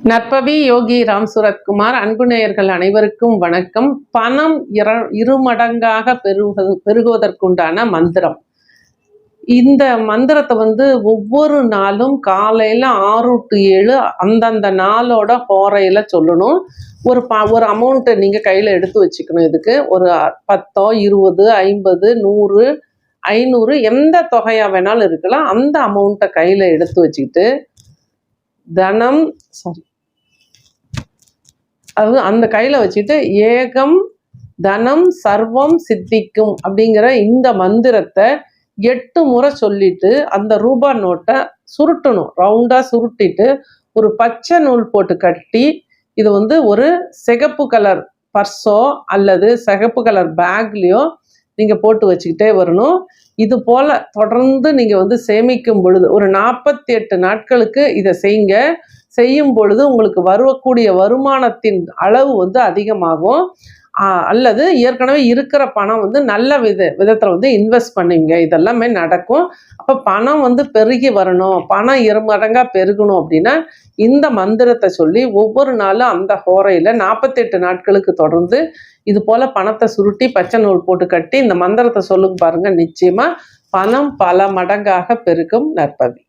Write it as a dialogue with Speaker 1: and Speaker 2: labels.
Speaker 1: நற்பவி யோகி ராம் சுரத்குமார். அன்பு நேயர்கள் அனைவருக்கும் வணக்கம். பணம் இருமடங்காக பெருகுவதற்குண்டான மந்திரம். இந்த மந்திரத்தை ஒவ்வொரு நாளும் காலையில 6 to 7 அந்தந்த நாளோட ஹோரையில சொல்லணும். ஒரு அமௌண்ட்டை நீங்க கையில எடுத்து வச்சுக்கணும். இதுக்கு ஒரு 10, 20, 50, 100, 500 எந்த தொகையா வேணாலும் இருக்கலாம். அந்த அமௌண்ட்டை கையில எடுத்து வச்சுக்கிட்டு அந்த கையில வச்சுட்டு ஏகம் தனம் சர்வம் சித்திக்கும் அப்படிங்கிற இந்த மந்திரத்தை 8 முறை சொல்லிட்டு அந்த ரூபா நோட்டை சுருட்டணும். ரவுண்டா சுருட்டிட்டு ஒரு பச்சை நூல் போட்டு கட்டி இது ஒரு சிகப்பு கலர் பர்ஸோ அல்லது சிகப்பு கலர் பேக்லயோ நீங்க போட்டு வச்சுக்கிட்டே வரணும். இது போல தொடர்ந்து நீங்க சேமிக்கும் பொழுது ஒரு 48 நாட்களுக்கு இதை செய்யும் பொழுது உங்களுக்கு வரக்கூடிய வருமானத்தின் அளவு அதிகமாகும். அல்லது ஏற்கனவே இருக்கிற பணம் நல்ல விதத்துல இன்வெஸ்ட் பண்ணுவீங்க. இதெல்லாமே நடக்கும். அப்ப பணம் பெருகி வரணும், பணம் 2 மடங்கா பெருகணும் அப்படின்னா இந்த மந்திரத்தை சொல்லி ஒவ்வொரு நாளும் அந்த ஹோரையில 48 நாட்களுக்கு தொடர்ந்து இது போல பணத்தை சுருட்டி பச்சை நூல் போட்டு கட்டி இந்த மந்திரத்தை சொல்லுங்க பாருங்க. நிச்சயமா பணம் பல மடங்காக பெருகும். நற்பவி.